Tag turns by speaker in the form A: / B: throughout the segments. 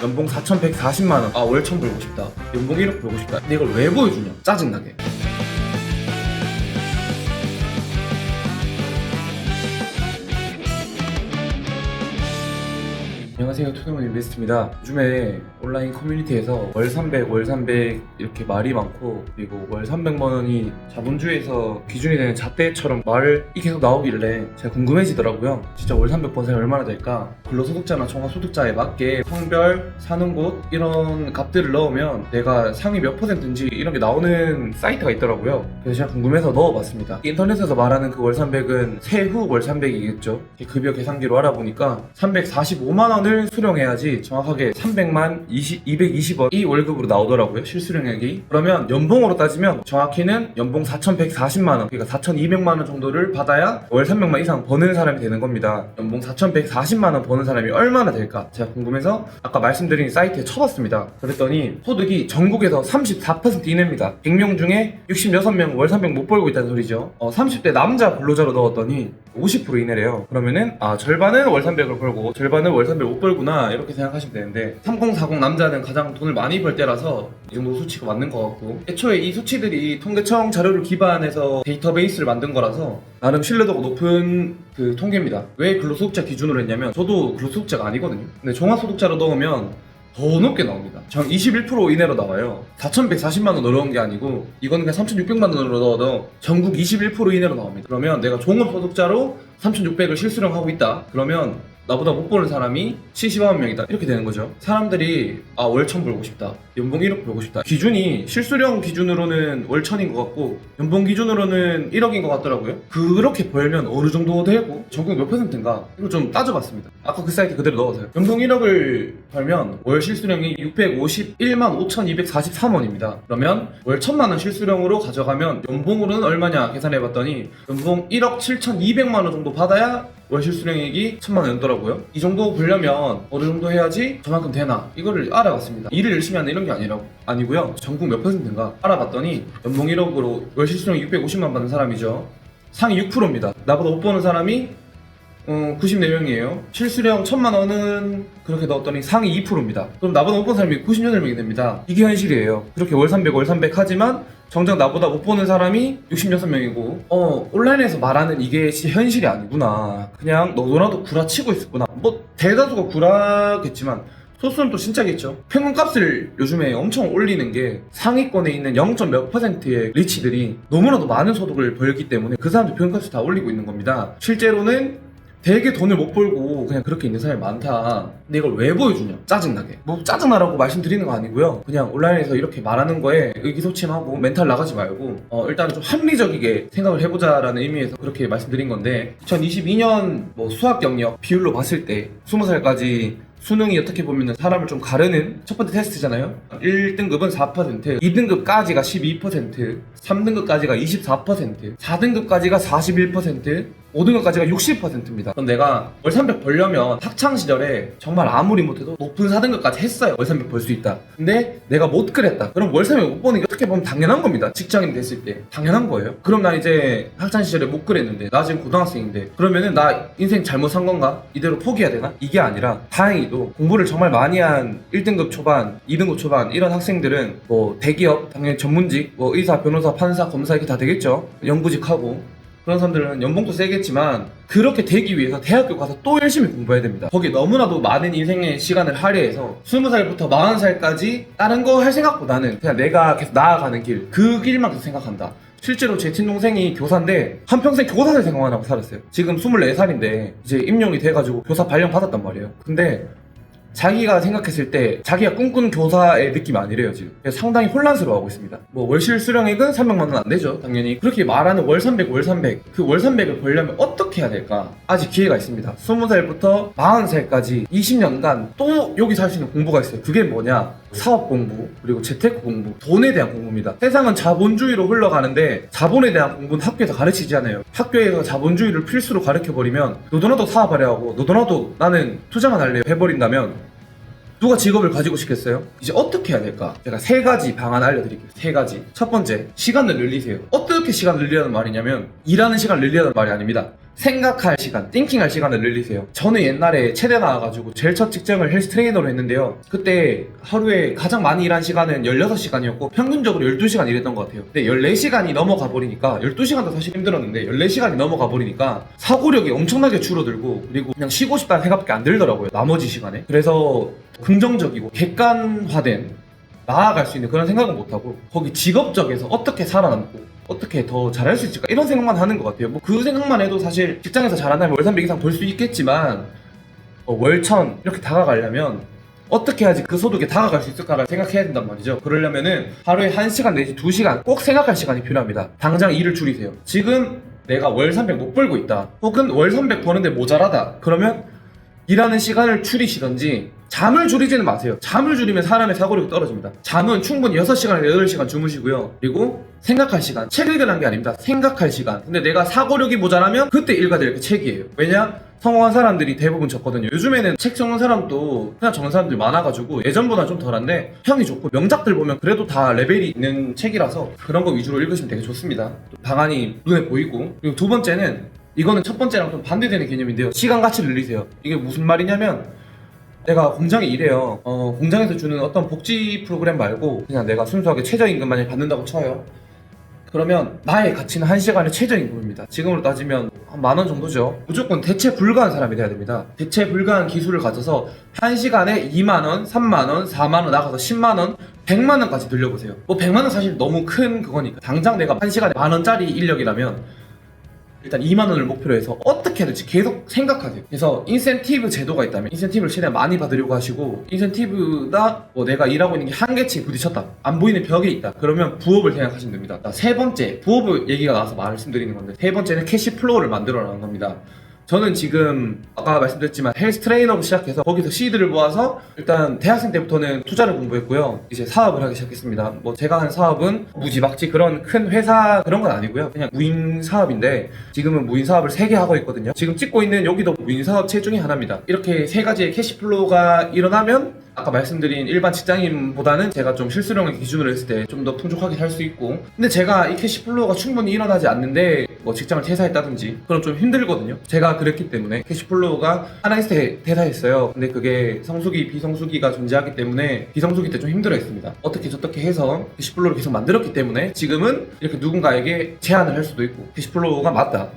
A: 연봉 4,140만원. 아, 월 1,000 벌고 싶다. 연봉 1억 벌고 싶다. 근데 이걸 왜 보여주냐? 짜증나게. 안녕하세요, 투노먼 인베스트입니다. 요즘에 온라인 커뮤니티에서 월 300, 월 300 이렇게 말이 많고, 그리고 월 300만원이 자본주의에서 기준이 되는 잣대처럼 말이 계속 나오길래 제가 궁금해지더라고요. 진짜 월 300 번 사람이 얼마나 될까? 근로소득자나 종합소득자에 맞게 성별, 사는 곳 이런 값들을 넣으면 내가 상위 몇 %인지 이런 게 나오는 사이트가 있더라고요. 그래서 제가 궁금해서 넣어봤습니다. 인터넷에서 말하는 그 월 300은 세후 월 300이겠죠. 급여 계산기로 알아보니까 345만원을 수령해야지 정확하게 300만 220원이 월급으로 나오더라고요. 실수령액이. 그러면 연봉으로 따지면 정확히는 연봉 4,140만원, 그러니까 4,200만원 정도를 받아야 월 300만 이상 버는 사람이 되는 겁니다. 연봉 4,140만원 버는 사람이 얼마나 될까? 제가 궁금해서 아까 말씀드린 사이트에 쳐봤습니다. 그랬더니 소득이 전국에서 34% 이내입니다. 100명 중에 66명 월 300 못 벌고 있다는 소리죠. 30대 남자 근로자로 넣었더니 50% 이내래요. 그러면은 절반은 월 300을 벌고 절반은 월 300 못 벌구나, 이렇게 생각하시면 되는데, 3040 남자는 가장 돈을 많이 벌 때라서 이 정도 수치가 맞는 것 같고, 애초에 이 수치들이 통계청 자료를 기반해서 데이터베이스를 만든 거라서 나름 신뢰도가 높은 그 통계입니다. 왜 근로소득자 기준으로 했냐면, 저도 근로소득자가 아니거든요. 근데 종합소득자로 넣으면 더 높게 나옵니다. 전 21% 이내로 나와요. 4,140만원 넣어놓은 게 아니고, 이거는 그냥 3,600만원으로 넣어도 전국 21% 이내로 나옵니다. 그러면 내가 종합소득자로 3,600을 실수령하고 있다. 그러면 나보다 못 버는 사람이 70만 명이다, 이렇게 되는 거죠. 사람들이 월 1,000 벌고 싶다, 연봉 1억 벌고 싶다, 기준이 실수령 기준으로는 월 1,000인 것 같고 연봉 기준으로는 1억인 것 같더라고요. 그렇게 벌면 어느 정도 되고 전국 몇 %인가, 이걸 좀 따져봤습니다. 아까 그 사이트 그대로 넣어서요. 연봉 1억을 벌면 월 실수령이 651만 5,243원입니다. 그러면 월 1,000만원 실수령으로 가져가면 연봉으로는 얼마냐 계산해봤더니 연봉 1억 7,200만원 정도 받아야 월 실수령액이 1,000만원 연더라고요. 이 정도 벌려면 어느 정도 해야지 저만큼 되나, 이거를 알아봤습니다. 일을 열심히 하는 이런 게 아니고요. 전국 몇 %인가 알아봤더니 연봉 1억으로 월 실수령 650만 받는 사람이죠. 상위 6%입니다. 나보다 못 버는 사람이 94명이에요. 실수령 1,000만원은 그렇게 넣었더니 상위 2%입니다. 그럼 나보다 못 버는 사람이 98명이 됩니다. 이게 현실이에요. 그렇게 월 300, 월 300 하지만 정작 나보다 못 보는 사람이 66명이고, 온라인에서 말하는 이게 진짜 현실이 아니구나, 그냥 너도나도 구라치고 있었구나, 뭐 대다수가 구라겠지만 소수는 또 진짜겠죠. 평균값을 요즘에 엄청 올리는 게 상위권에 있는 0. 몇 %의 리치들이 너무나도 많은 소득을 벌기 때문에 그 사람들 평균값을 다 올리고 있는 겁니다. 실제로는 되게 돈을 못 벌고 그냥 그렇게 있는 사람이 많다. 근데 이걸 왜 보여주냐? 짜증나게. 뭐 짜증나라고 말씀드리는 거 아니고요. 그냥 온라인에서 이렇게 말하는 거에 의기소침하고 멘탈 나가지 말고 일단은 좀 합리적이게 생각을 해보자라는 의미에서 그렇게 말씀드린 건데, 2022년 뭐 수학 경력 비율로 봤을 때 20살까지 수능이 어떻게 보면 사람을 좀 가르는 첫 번째 테스트잖아요. 1등급은 4%, 2등급까지가 12%, 3등급까지가 24%, 4등급까지가 41%, 5등급까지가 60%입니다. 그럼 내가 월 300 벌려면 학창시절에 정말 아무리 못해도 높은 4등급까지 했어요. 월 300 벌 수 있다. 근데 내가 못 그랬다. 그럼 월 300 못 버는 게 어떻게 보면 당연한 겁니다. 직장인 됐을 때 당연한 거예요. 그럼 나 이제 학창시절에 못 그랬는데 나 지금 고등학생인데, 그러면은 나 인생 잘못 산 건가? 이대로 포기해야 되나? 이게 아니라 다행히도 공부를 정말 많이 한 1등급 초반, 2등급 초반 이런 학생들은 뭐 대기업, 당연히 전문직, 뭐 의사, 변호사, 판사, 검사 이렇게 다 되겠죠. 연구직하고 그런 사람들은 연봉도 세겠지만 그렇게 되기 위해서 대학교 가서 또 열심히 공부해야 됩니다. 거기에 너무나도 많은 인생의 시간을 할애해서 20살부터 40살까지 다른 거 할 생각보다는 그냥 내가 계속 나아가는 길, 그 길만 계속 생각한다. 실제로 제 친동생이 교사인데 한평생 교사를 생각만 하고 살았어요. 지금 24살인데 이제 임용이 돼가지고 교사 발령 받았단 말이에요. 근데 자기가 생각했을 때 자기가 꿈꾸는 교사의 느낌이 아니래요. 지금 그래서 상당히 혼란스러워하고 있습니다. 뭐 월실 수령액은 300만원 안 되죠, 당연히. 그렇게 말하는 월 300, 월 300, 그 월 300을 벌려면 어떻게 해야 될까? 아직 기회가 있습니다. 20살부터 40살까지 20년간 또 여기서 할 수 있는 공부가 있어요. 그게 뭐냐? 사업 공부, 그리고 재테크 공부, 돈에 대한 공부입니다. 세상은 자본주의로 흘러가는데 자본에 대한 공부는 학교에서 가르치지 않아요. 학교에서 자본주의를 필수로 가르쳐버리면 너도나도 사업하려 하고 너도나도 나는 투자만 할래 해버린다면 누가 직업을 가지고 싶겠어요? 이제 어떻게 해야 될까? 제가 3가지 방안 알려드릴게요. 3가지. 첫 번째, 시간을 늘리세요. 어떻게 시간을 늘리라는 말이냐면 일하는 시간을 늘리라는 말이 아닙니다. 생각할 시간, 띵킹할 시간을 늘리세요. 저는 옛날에 체대 나와가지고 제일 첫 직장을 헬스 트레이너로 했는데요. 그때 하루에 가장 많이 일한 시간은 16시간이었고 평균적으로 12시간 일했던 것 같아요. 근데 14시간이 넘어가 버리니까 12시간도 사실 힘들었는데 14시간이 넘어가 버리니까 사고력이 엄청나게 줄어들고 그리고 그냥 쉬고 싶다는 생각밖에 안 들더라고요. 나머지 시간에. 그래서 긍정적이고 객관화된 나아갈 수 있는 그런 생각은 못하고 거기 직업적에서 어떻게 살아남고 어떻게 더 잘할 수 있을까 이런 생각만 하는 것 같아요. 뭐 그 생각만 해도 사실 직장에서 잘한다면 월 300 이상 벌 수 있겠지만 월 1000 이렇게 다가가려면 어떻게 해야지 그 소득에 다가갈 수 있을까를 생각해야 된단 말이죠. 그러려면은 하루에 1시간 내지 2시간 꼭 생각할 시간이 필요합니다. 당장 일을 줄이세요. 지금 내가 월 300 못 벌고 있다 혹은 월 300 버는데 모자라다 그러면 일하는 시간을 줄이시던지 잠을 줄이지는 마세요. 잠을 줄이면 사람의 사고력이 떨어집니다. 잠은 충분히 6시간에서 8시간 주무시고요. 그리고 생각할 시간, 책 읽으라는 게 아닙니다. 생각할 시간. 근데 내가 사고력이 모자라면 그때 일가될 게 책이에요. 왜냐? 성공한 사람들이 대부분 적거든요. 요즘에는 책 적는 사람도 그냥 적는 사람들이 많아가지고 예전보다 좀 덜한데 평이 좋고 명작들 보면 그래도 다 레벨이 있는 책이라서 그런 거 위주로 읽으시면 되게 좋습니다. 방안이 눈에 보이고 그리고 두 번째는 이거는 첫 번째랑 좀 반대되는 개념인데요. 시간 가치를 늘리세요. 이게 무슨 말이냐면 내가 공장에 일해요. 공장에서 주는 어떤 복지 프로그램 말고 그냥 내가 순수하게 최저임금만을 받는다고 쳐요. 그러면 나의 가치는 1시간의 최저임금입니다. 지금으로 따지면 한 10,000원 정도죠. 무조건 대체 불가한 사람이 돼야 됩니다. 대체 불가한 기술을 가져서 1시간에 20,000원, 30,000원, 40,000원 나가서 100,000원, 100,000원까지 늘려보세요. 뭐 100,000원 사실 너무 큰 그거니까 당장 내가 1시간에 10,000원짜리 인력이라면 일단 20,000원을 목표로 해서 어떻게 해야 될지 계속 생각하세요. 그래서 인센티브 제도가 있다면 인센티브를 최대한 많이 받으려고 하시고 인센티브나 뭐 내가 일하고 있는 게 한계치에 부딪혔다 안 보이는 벽에 있다 그러면 부업을 생각하시면 됩니다. 세 번째 부업 얘기가 나와서 말씀드리는 건데 세 번째는 캐시 플로우를 만들어 나가는 겁니다. 저는 지금 아까 말씀드렸지만 헬스 트레이너로 시작해서 거기서 시드를 모아서 일단 대학생 때부터는 투자를 공부했고요. 이제 사업을 하기 시작했습니다. 뭐 제가 한 사업은 무지막지 그런 큰 회사 그런 건 아니고요. 그냥 무인 사업인데 지금은 무인 사업을 3개 하고 있거든요. 지금 찍고 있는 여기도 무인 사업체 중에 하나입니다. 이렇게 3가지의 캐시플로우가 일어나면 아까 말씀드린 일반 직장인보다는 제가 좀 실수령을 기준으로 했을 때 좀 더 풍족하게 살 수 있고 근데 제가 이 캐시플로우가 충분히 일어나지 않는데 뭐 직장을 퇴사했다든지 그럼 좀 힘들거든요. 제가 그랬기 때문에 캐시플로우가 하나 있을 때 퇴사했어요. 근데 그게 성수기 비성수기가 존재하기 때문에 비성수기 때 좀 힘들어했습니다. 어떻게 저렇게 해서 캐시플로우를 계속 만들었기 때문에 지금은 이렇게 누군가에게 제안을 할 수도 있고 캐시플로우가 맞다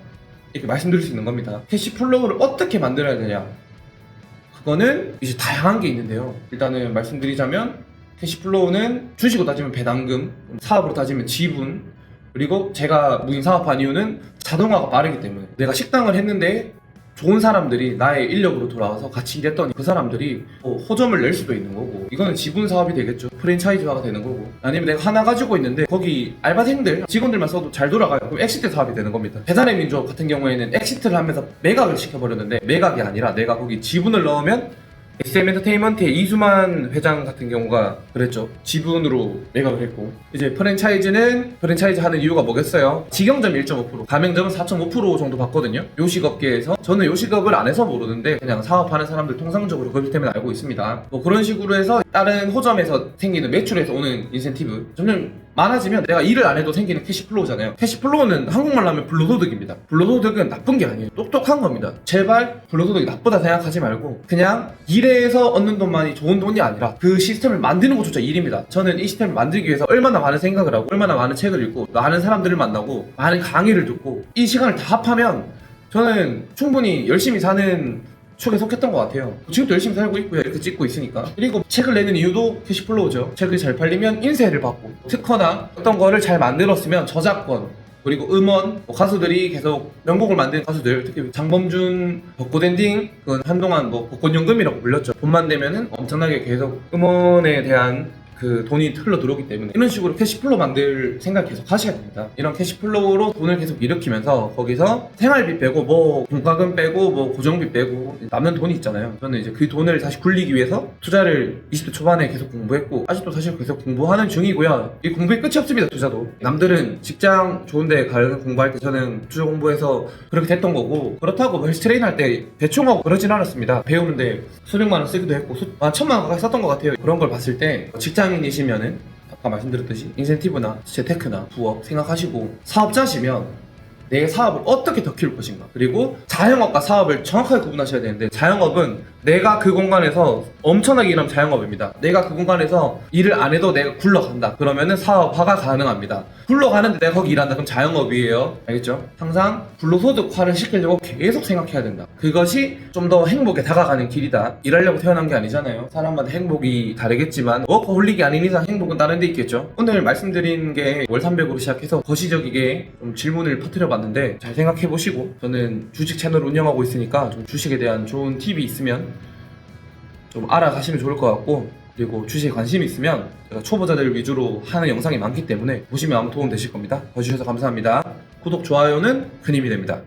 A: 이렇게 말씀드릴 수 있는 겁니다. 캐시플로우를 어떻게 만들어야 되냐 그거는 이제 다양한 게 있는데요. 일단은 말씀드리자면 캐시플로우는 주식으로 따지면 배당금, 사업으로 따지면 지분, 그리고 제가 무인 사업한 이유는 자동화가 빠르기 때문에 내가 식당을 했는데 좋은 사람들이 나의 인력으로 돌아와서 같이 일했더니 그 사람들이 호점을 낼 수도 있는 거고 이거는 지분 사업이 되겠죠. 프랜차이즈화가 되는 거고 아니면 내가 하나 가지고 있는데 거기 알바생들 직원들만 써도 잘 돌아가요. 그럼 엑시트 사업이 되는 겁니다. 배달의 민족 같은 경우에는 엑시트를 하면서 매각을 시켜버렸는데 매각이 아니라 내가 거기 지분을 넣으면 SM 엔터테인먼트의 이수만 회장 같은 경우가 그랬죠. 지분으로 매각을 했고 이제 프랜차이즈는 프랜차이즈 하는 이유가 뭐겠어요? 직영점 1.5%, 가맹점은 4.5% 정도 받거든요. 요식업계에서 저는 요식업을 안 해서 모르는데 그냥 사업하는 사람들 통상적으로 그렇기 때문에 알고 있습니다. 뭐 그런 식으로 해서 다른 호점에서 생기는 매출에서 오는 인센티브 점점 많아지면 내가 일을 안 해도 생기는 캐시플로우잖아요. 캐시플로우는 한국말로 하면 불로소득입니다. 불로소득은 나쁜 게 아니에요. 똑똑한 겁니다. 제발 불로소득이 나쁘다 생각하지 말고 그냥 일해서 얻는 돈만이 좋은 돈이 아니라 그 시스템을 만드는 것조차 일입니다. 저는 이 시스템을 만들기 위해서 얼마나 많은 생각을 하고 얼마나 많은 책을 읽고 많은 사람들을 만나고 많은 강의를 듣고 이 시간을 다 합하면 저는 충분히 열심히 사는 축에 속했던 것 같아요. 지금도 열심히 살고 있고요. 이렇게 찍고 있으니까. 그리고 책을 내는 이유도 캐시플로우죠. 책이 잘 팔리면 인쇄를 받고 특허나 어떤 거를 잘 만들었으면 저작권 그리고 음원, 가수들이 계속 명곡을 만든 가수들 특히 장범준, 벚꽃엔딩 그건 한동안 뭐 벚꽃연금이라고 불렸죠. 돈만 되면은 엄청나게 계속 음원에 대한 그 돈이 흘러 들어오기 때문에 이런 식으로 캐시플로우 만들 생각 계속 하셔야 됩니다. 이런 캐시플로우로 돈을 계속 일으키면서 거기서 생활비 빼고 뭐 공과금 빼고 뭐 고정비 빼고 남는 돈이 있잖아요. 저는 이제 그 돈을 다시 굴리기 위해서 투자를 20대 초반에 계속 공부했고 아직도 사실 계속 공부하는 중이고요. 이 공부에 끝이 없습니다. 투자도 남들은 직장 좋은데 가는 공부할 때 저는 투자 공부해서 그렇게 됐던 거고 그렇다고 헬스 트레이너 할 때 대충하고 그러진 않았습니다. 배우는데 수백만 원 쓰기도 했고 천만 원 가까이 썼던 것 같아요. 그런 걸 봤을 때 직장인이시면은 아까 말씀드렸듯이 인센티브나 재테크나 부업 생각하시고 사업자시면 내 사업을 어떻게 더 키울 것인가. 그리고 자영업과 사업을 정확하게 구분하셔야 되는데, 자영업은 내가 그 공간에서 엄청나게 일하면 자영업입니다. 내가 그 공간에서 일을 안 해도 내가 굴러간다. 그러면은 사업화가 가능합니다. 굴러가는데 내가 거기 일한다. 그럼 자영업이에요. 알겠죠? 항상 불로소득화를 시키려고 계속 생각해야 된다. 그것이 좀 더 행복에 다가가는 길이다. 일하려고 태어난 게 아니잖아요. 사람마다 행복이 다르겠지만 워커홀릭이 아닌 이상 행복은 다른 데 있겠죠. 오늘 말씀드린 게 월 300으로 시작해서 거시적이게 좀 질문을 퍼뜨려 봤는데 잘 생각해 보시고, 저는 주식 채널 운영하고 있으니까 좀 주식에 대한 좋은 팁이 있으면 좀 알아가시면 좋을 것 같고, 그리고 주식에 관심이 있으면 제가 초보자들 위주로 하는 영상이 많기 때문에 보시면 아마 도움 되실 겁니다. 봐주셔서 감사합니다. 구독, 좋아요는 큰 힘이 됩니다.